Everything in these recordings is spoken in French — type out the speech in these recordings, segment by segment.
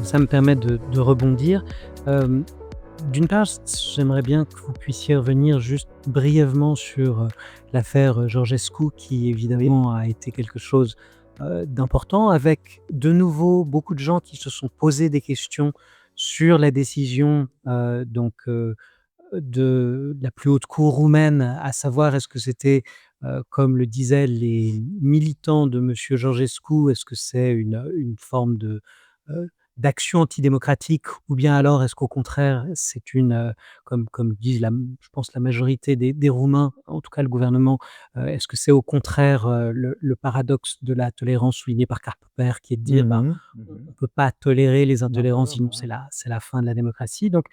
Ça me permet de rebondir. Hem, d'une part, j'aimerais bien que vous puissiez revenir juste brièvement sur, l'affaire, Georgescu qui évidemment a été quelque chose, d'important avec de nouveau beaucoup de gens qui se sont posés des questions sur la décision, de la plus haute cour roumaine, à savoir est-ce que c'était, comme le disaient les militants de monsieur Georgescu, est-ce que c'est une forme heu, d'action antidémocratique ou bien alors est-ce qu'au contraire c'est comme disent je pense la majorité des Roumains, en tout cas le gouvernement, est-ce que c'est au contraire, le paradoxe de la tolérance souligné par Karl Popper qui est de dire: Mmh «Ben, mh. on Mmh. ne peut pas tolérer les Non, intolérances, voilà, sinon bah, c'est la fin de la démocratie». Donc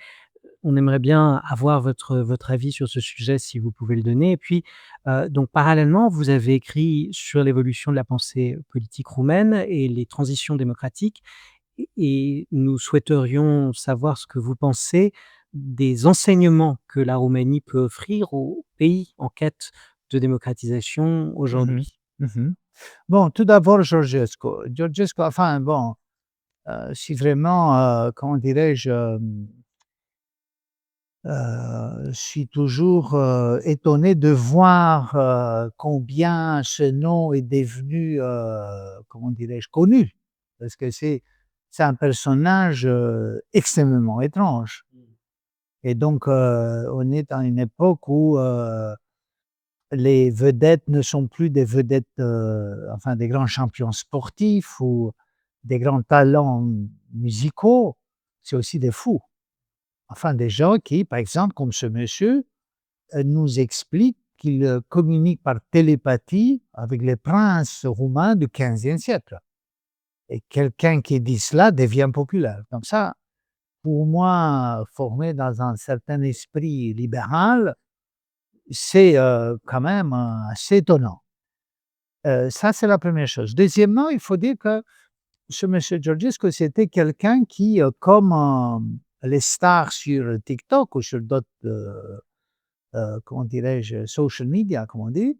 on aimerait bien avoir votre avis sur ce sujet, si vous pouvez le donner. Et puis, donc parallèlement, vous avez écrit sur l'évolution de la pensée politique roumaine et les transitions démocratiques et nous souhaiterions savoir ce que vous pensez des enseignements que la Roumanie peut offrir aux pays en quête de démocratisation mmh. aujourd'hui. Mmh. Bon, tout d'abord, Georgescu. Georgescu, enfin bon, si vraiment, comment dirais-je, je suis toujours, étonné de voir, combien ce nom est devenu, comment dirais-je, connu. Parce que c'est un personnage, extrêmement étrange et donc, on est à une époque où, les vedettes ne sont plus des vedettes, enfin des grands champions sportifs ou des grands talents musicaux, c'est aussi des fous. Enfin des gens qui, par exemple, comme ce monsieur, nous explique qu'il, communique par télépathie avec les princes roumains du XVe siècle et quelqu'un qui dit cela devient populaire. Donc ça, pour moi, formé dans un certain esprit libéral, c'est, quand même, assez étonnant. Ça, c'est la première chose. Deuxièmement, il faut dire que ce monsieur Georgescu, c'était quelqu'un qui, comme, les stars sur TikTok ou sur d'autres, comment dirais-je? Social media, comme on dit,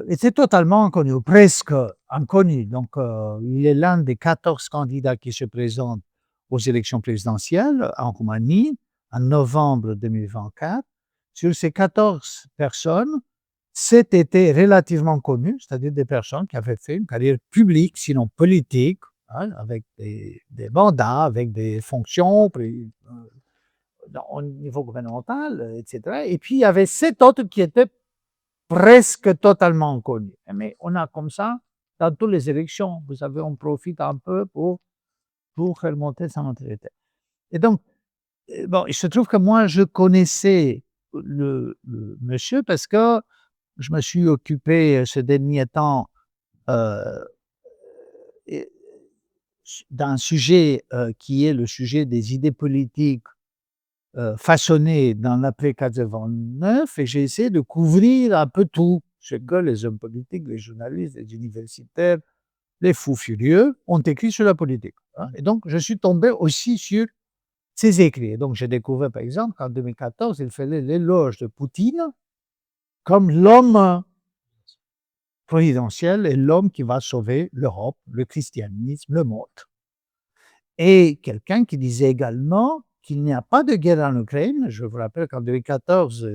était totalement inconnu, ou presque inconnu. Donc, il est l'un des 14 candidats qui se présentent aux élections présidentielles en Roumanie en novembre 2024. Sur ces 14 personnes, 7 étaient relativement connues, c'est-à-dire des personnes qui avaient fait une carrière publique, sinon politique, hein, avec des mandats, avec des fonctions au niveau gouvernemental, etc. Et puis, il y avait 7 autres qui étaient presque totalement inconnus. Mais on a comme ça, dans toutes les élections, vous savez, on profite un peu pour faire monter sa notoriété. Et donc, bon, il se trouve que moi, je connaissais le monsieur parce que je me suis occupé ces derniers temps euh, et- d'un sujet qui est le sujet des idées politiques façonnées dans l'après 89 et j'ai essayé de couvrir un peu tout. Ce que les hommes politiques, les journalistes, les universitaires, les fous furieux ont écrit sur la politique, hein. Et donc, je suis tombé aussi sur ses écrits. Et donc, j'ai découvert, par exemple, qu'en 2014, il faisait l'éloge de Poutine comme l'homme providentiel et l'homme qui va sauver l'Europe, le christianisme, le monde. Et quelqu'un qui disait également qu'il n'y a pas de guerre en Ukraine. Je vous rappelle qu'en 2014,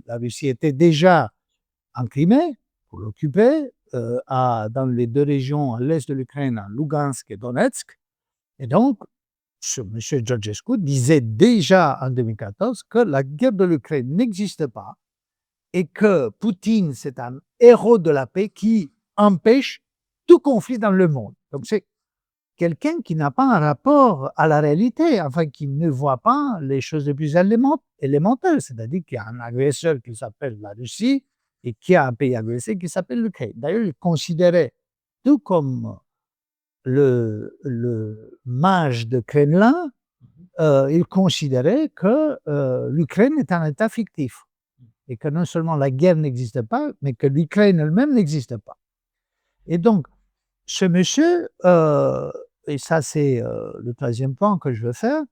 la Russie était déjà en Crimée pour l'occuper, dans les deux régions à l'est de l'Ukraine, en Lugansk et Donetsk. Et donc, ce monsieur Georgescu disait déjà en 2014 que la guerre de l'Ukraine n'existe pas et que Poutine, c'est un héros de la paix qui empêche tout conflit dans le monde. Donc, c'est quelqu'un qui n'a pas un rapport à la réalité, enfin, qui ne voit pas les choses les plus élémentaires, c'est-à-dire qu'il y a un agresseur qui s'appelle la Russie et qu'il y a un pays agressé qui s'appelle l'Ukraine. D'ailleurs, il considérait, tout comme le mage de Kremlin, il considérait que l'Ukraine est un État fictif et que non seulement la guerre n'existe pas, mais que l'Ukraine elle-même n'existe pas. Et donc, ce monsieur, et ça c'est le troisième point que je veux faire,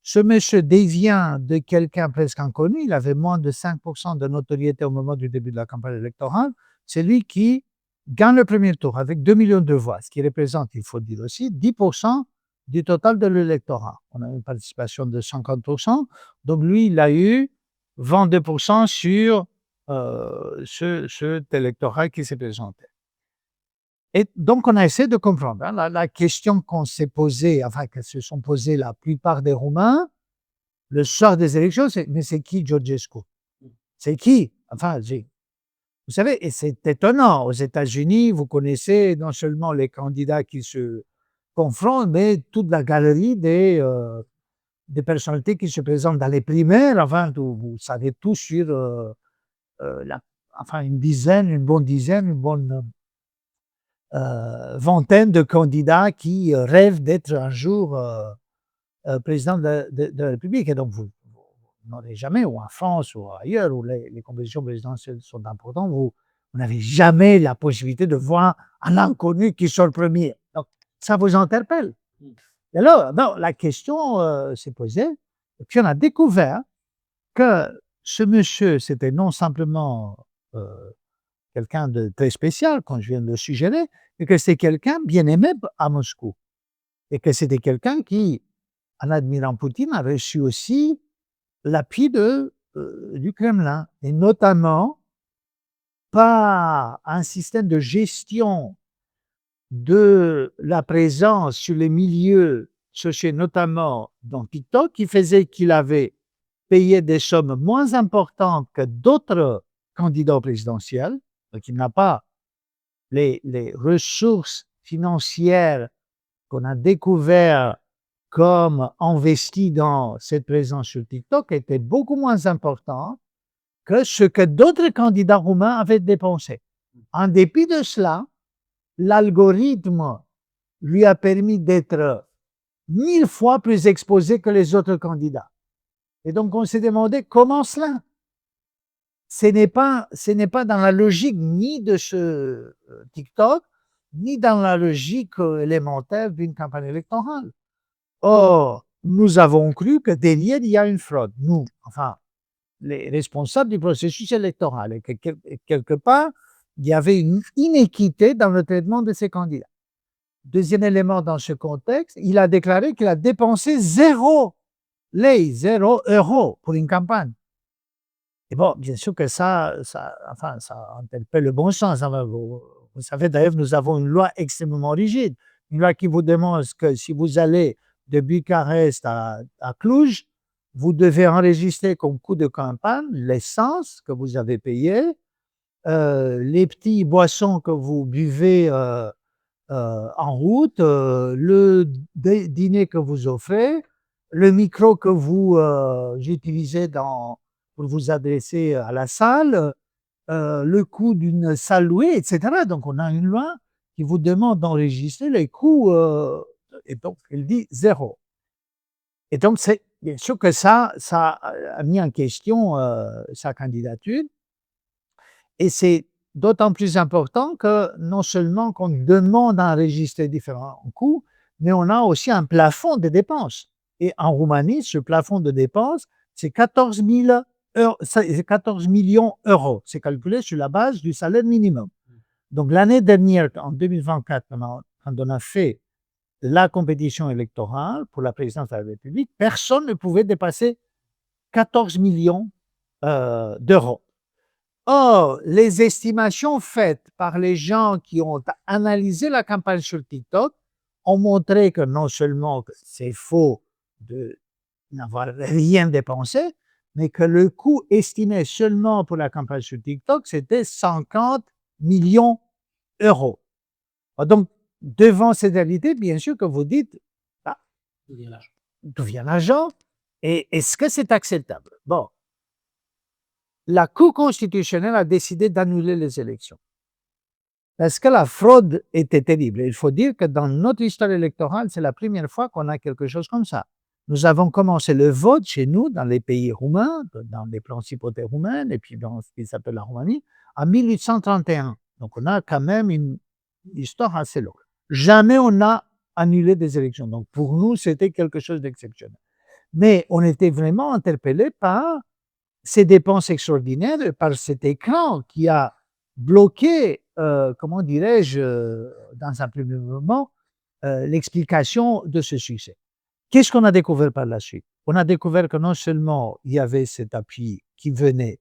ce monsieur devient de quelqu'un presque inconnu, il avait moins de 5% de notoriété au moment du début de la campagne électorale, c'est lui qui gagne le premier tour avec 2 millions de voix, ce qui représente, il faut dire aussi, 10% du total de l'électorat. On a une participation de 50%. Donc lui, il a eu 22% sur cet électorat qui s'est présenté. Et donc, on a essayé de comprendre. Hein, la question qu'on s'est posée, enfin, que se sont posées la plupart des Roumains, le soir des élections, c'est mais c'est qui Georgescu? C'est qui? Enfin, vous savez, et c'est étonnant. Aux États-Unis, vous connaissez non seulement les candidats qui se confrontent, mais toute la galerie des personnalités qui se présentent dans les primaires. Enfin, vous savez tout sur enfin, une bonne dizaine, une bonne vingtaine de candidats qui rêvent d'être un jour président de la République. Et donc, vous n'aurez jamais, ou en France ou ailleurs, où les compétitions présidentielles sont importantes, vous n'avez jamais la possibilité de voir un inconnu qui sort premier. Donc, ça vous interpelle. Et alors, non, la question s'est posée, et puis on a découvert que ce monsieur, c'était non simplement quelqu'un de très spécial, comme je viens de le suggérer, mais que c'est quelqu'un bien aimé à Moscou. Et que c'était quelqu'un qui, en admirant Poutine, a reçu aussi l'appui du Kremlin, et notamment par un système de gestion de la présence sur les milieux sociaux, notamment dans TikTok, qui faisait qu'il avait payé des sommes moins importantes que d'autres candidats au présidentiel, donc il n'a pas les ressources financières qu'on a découvert comme investies dans cette présence sur TikTok étaient beaucoup moins importantes que ce que d'autres candidats roumains avaient dépensé. En dépit de cela, l'algorithme lui a permis d'être 1000 fois plus exposé que les autres candidats. Et donc, on s'est demandé comment cela? Ce n'est pas dans la logique ni de ce TikTok, ni dans la logique élémentaire d'une campagne électorale. Or, nous avons cru que derrière, il y a une fraude. Nous, enfin, les responsables du processus électoral, et que quelque part, il y avait une inéquité dans le traitement de ces candidats. Deuxième élément dans ce contexte, il a déclaré qu'il a dépensé 0 euro pour une campagne. Et bon, bien sûr que ça interpelle le bon sens. Hein. Vous savez, d'ailleurs, nous avons une loi extrêmement rigide. Une loi qui vous demande que si vous allez de Bucarest à Cluj, vous devez enregistrer comme coût de campagne l'essence que vous avez payée, les petits boissons que vous buvez en route, le dîner que vous offrez, le micro que vous utilisez pour vous adresser à la salle, le coût d'une salle louée, etc. Donc, on a une loi qui vous demande d'enregistrer les coûts, et donc, il dit 0. Et donc, c'est bien sûr que ça a mis en question sa candidature. Et c'est d'autant plus important que non seulement qu'on demande d'enregistrer différents coûts, mais on a aussi un plafond de dépenses. Et en Roumanie, ce plafond de dépenses, c'est 14 millions d'euros. C'est calculé sur la base du salaire minimum. Donc l'année dernière, en 2024, quand on a fait la compétition électorale pour la présidence de la République, personne ne pouvait dépasser 14 millions d'euros. Or, les estimations faites par les gens qui ont analysé la campagne sur TikTok ont montré que non seulement c'est faux de n'avoir rien dépensé, mais que le coût estimé seulement pour la campagne sur TikTok, c'était 50 millions d'euros. Donc, devant cette réalité, bien sûr que vous dites, ah, d'où vient l'argent? Et est-ce que c'est acceptable? Bon. La Cour constitutionnelle a décidé d'annuler les élections. Parce que la fraude était terrible. Il faut dire que dans notre histoire électorale, c'est la première fois qu'on a quelque chose comme ça. Nous avons commencé le vote chez nous, dans les pays roumains, dans les principautés roumaines, et puis dans ce qui s'appelle la Roumanie, en 1831. Donc on a quand même une histoire assez longue. Jamais on n'a annulé des élections. Donc pour nous, c'était quelque chose d'exceptionnel. Mais on était vraiment interpellés par ces dépenses extraordinaires, par cet écran qui a bloqué comment dirais-je, dans un premier moment, l'explication de ce succès. Qu'est-ce qu'on a découvert par la suite? On a découvert que non seulement il y avait cet appui qui venait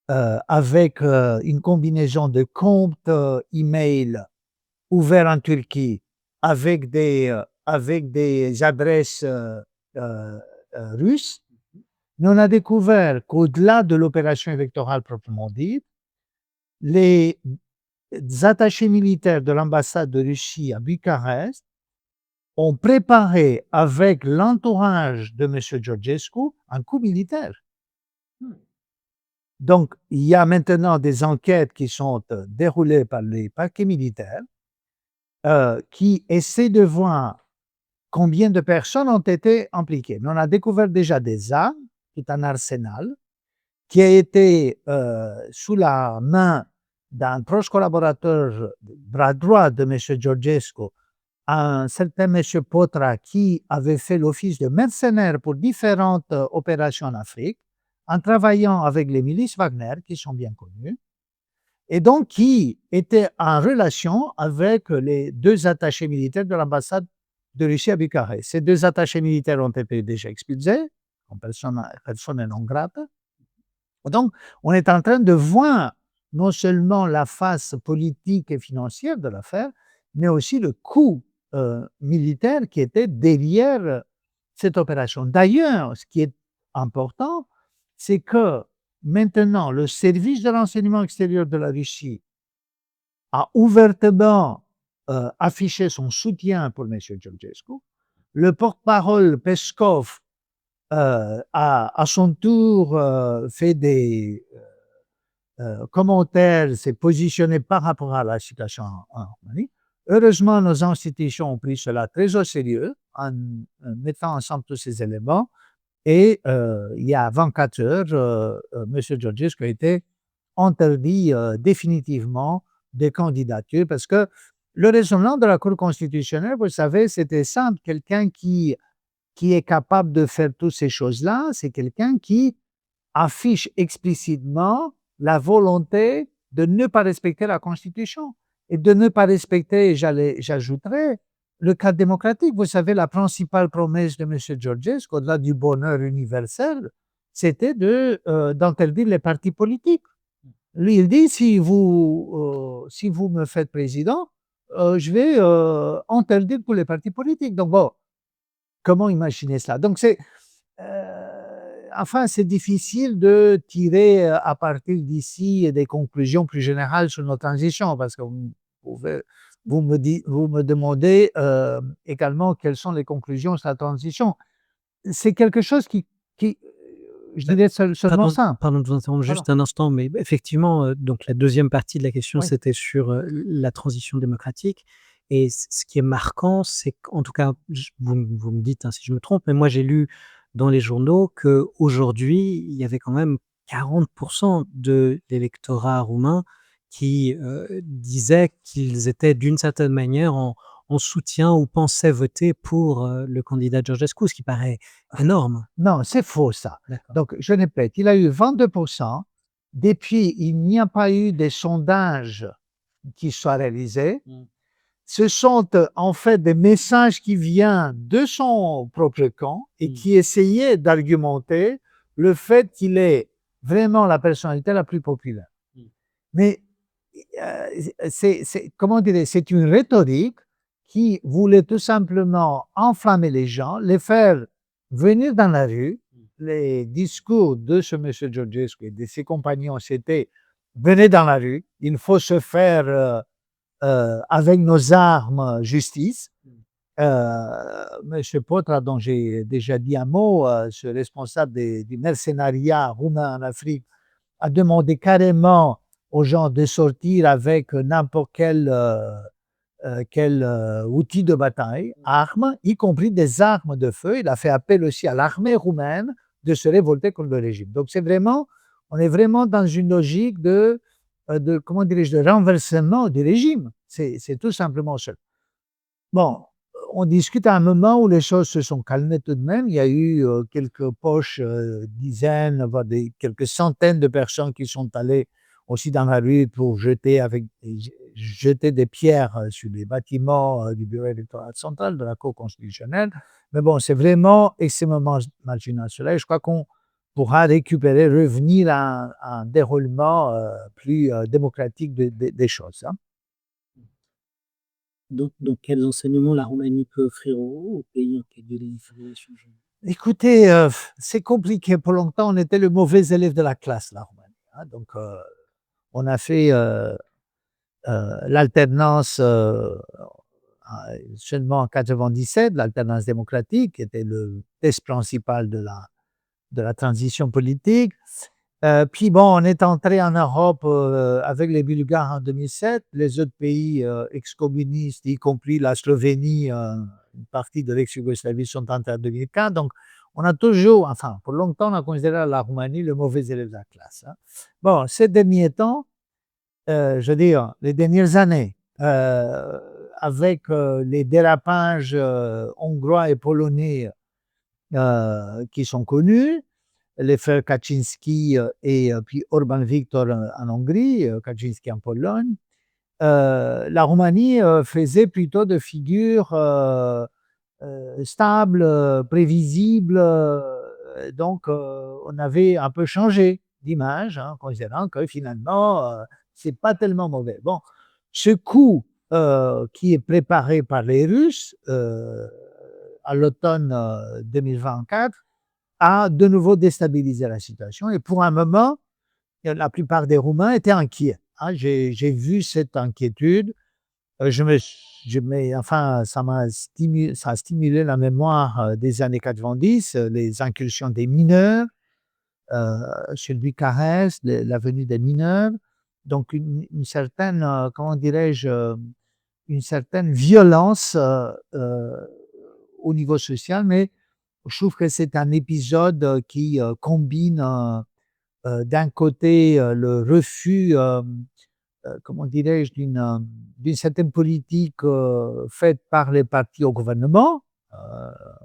avec une combinaison de comptes email ouverts en Turquie avec des adresses russes, mais on a découvert qu'au-delà de l'opération électorale proprement dite, les attachés militaires de l'ambassade de Russie à Bucarest ont préparé avec l'entourage de M. Georgescu un coup militaire. Donc, il y a maintenant des enquêtes qui sont déroulées par les parquets militaires qui essaient de voir combien de personnes ont été impliquées. Mais on a découvert déjà des armes, tout un arsenal, qui a été sous la main d'un proche collaborateur, bras droit de M. Georgescu, un certain M. Potra, qui avait fait l'office de mercenaire pour différentes opérations en Afrique, en travaillant avec les milices Wagner, qui sont bien connues, et donc qui était en relation avec les 2 attachés militaires de l'ambassade de Russie à Bucarest. Ces 2 attachés militaires ont été déjà expulsés, comme persona non grata. Donc, on est en train de voir non seulement la face politique et financière de l'affaire, mais aussi le coût militaire qui était derrière cette opération. D'ailleurs, ce qui est important, c'est que maintenant, le service de renseignement extérieur de la Russie a ouvertement affiché son soutien pour M. Georgescu. Le porte-parole Peskov à son tour fait des commentaires, s'est positionné par rapport à la situation en Roumanie. Heureusement, nos institutions ont pris cela très au sérieux en mettant ensemble tous ces éléments. Et il y a 24 heures, M. Georgescu a été interdit définitivement des candidatures parce que le raisonnement de la Cour constitutionnelle, vous savez, c'était simple. Quelqu'un qui est capable de faire toutes ces choses-là, c'est quelqu'un qui affiche explicitement la volonté de ne pas respecter la Constitution et de ne pas respecter, j'ajouterais, le cadre démocratique. Vous savez, la principale promesse de M. Georgescu, au-delà du bonheur universel, c'était d'interdire les partis politiques. Lui, il dit, si vous me faites président, je vais interdire tous les partis politiques. Donc bon, comment imaginer cela? Donc enfin, c'est difficile de tirer à partir d'ici des conclusions plus générales sur nos transitions, parce que vous me demandez également quelles sont les conclusions sur la transition. C'est quelque chose qui je dirais seulement ça. Pardon de vous interrompre Pardon. juste un instant, mais effectivement, donc la deuxième partie de la question, Oui. c'était sur la transition démocratique. Et ce qui est marquant, c'est qu'en tout cas, vous me dites hein, si je me trompe, mais moi j'ai lu dans les journaux qu'aujourd'hui, il y avait quand même 40% de l'électorat roumain qui disaient qu'ils étaient d'une certaine manière en soutien ou pensaient voter pour le candidat Georgescu, ce qui paraît énorme. Non, c'est faux ça. D'accord. Donc, je répète, il a eu 22%. Depuis, il n'y a pas eu des sondages qui soient réalisés. Ce sont en fait des messages qui viennent de son propre camp et qui essayaient d'argumenter le fait qu'il est vraiment la personnalité la plus populaire. Mais comment dire, c'est une rhétorique qui voulait tout simplement enflammer les gens, les faire venir dans la rue. Les discours de ce M. Georgescu et de ses compagnons, c'était « venez dans la rue, il faut se faire avec nos armes justice ». M. Potra, dont j'ai déjà dit un mot, ce responsable du mercenariat roumain en Afrique, a demandé carrément aux gens de sortir avec n'importe quel outil de bataille, armes, y compris des armes de feu. Il a fait appel aussi à l'armée roumaine de se révolter contre le régime. Donc on est vraiment dans une logique comment dirais-je, de renversement du régime. C'est tout simplement ça. Bon, on discute à un moment où les choses se sont calmées tout de même. Il y a eu quelques poches, dizaines, voire quelques centaines de personnes qui sont allées aussi dans la rue pour jeter des pierres sur les bâtiments du bureau électoral central, de la Cour constitutionnelle. Mais bon, c'est vraiment extrêmement marginal cela. Et je crois qu'on pourra récupérer, revenir à un déroulement plus démocratique des choses, hein. Donc quels enseignements la Roumanie peut offrir au pays en quête de légitimation? Écoutez, c'est compliqué. Pour longtemps, on était le mauvais élève de la classe, la Roumanie, hein. Donc, on a fait l'alternance seulement en 97, l'alternance démocratique, qui était le test principal de la transition politique. Puis bon, on est entré en Europe avec les Bulgares en 2007, les autres pays ex-communistes, y compris la Slovénie, une partie de l'ex-Yougoslavie sont entrés en 2004. Donc, on a toujours, enfin, pour longtemps, on a considéré la Roumanie le mauvais élève de la classe, hein. Bon, ces derniers temps, je veux dire, les dernières années, avec les dérapages hongrois et polonais qui sont connus, les frères Kaczynski et puis Orban Viktor en Hongrie, Kaczynski en Pologne, la Roumanie faisait plutôt de figure stable, prévisible. Donc, on avait un peu changé d'image, hein, considérant que finalement, c'est pas tellement mauvais. Bon, ce coup qui est préparé par les Russes à l'automne 2024 a de nouveau déstabilisé la situation. Et pour un moment, la plupart des Roumains étaient inquiets, hein. J'ai vu cette inquiétude. Enfin, ça a stimulé la mémoire des années 90, les incursions des mineurs chez Bucarest, la venue des mineurs. Donc, une certaine, comment dirais-je, une certaine violence au niveau social, mais je trouve que c'est un épisode qui combine d'un côté le refus, comment dirais-je, d'une certaine politique faite par les partis au gouvernement.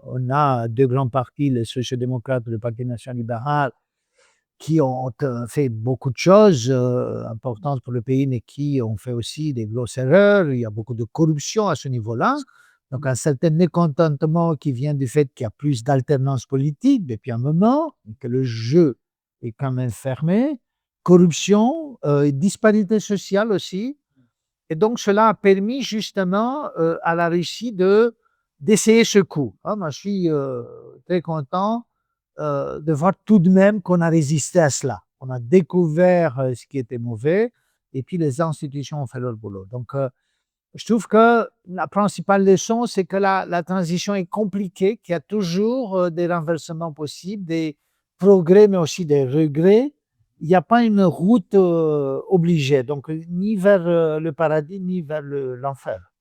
On a deux grands partis, les sociaux-démocrates et le Parti national-libéral, qui ont fait beaucoup de choses importantes pour le pays, mais qui ont fait aussi des grosses erreurs. Il y a beaucoup de corruption à ce niveau-là. Donc, un certain mécontentement qui vient du fait qu'il y a plus d'alternance politique depuis un moment, que le jeu est quand même fermé. Corruption, disparité sociale aussi. Et donc, cela a permis justement à la Russie d'essayer ce coup, hein. Moi, je suis très content de voir tout de même qu'on a résisté à cela. On a découvert ce qui était mauvais et puis les institutions ont fait leur boulot. Donc, je trouve que la principale leçon, c'est que la transition est compliquée, qu'il y a toujours des renversements possibles, des progrès, mais aussi des regrets. Il n'y a pas une route obligée, donc ni vers le paradis, ni vers l'enfer.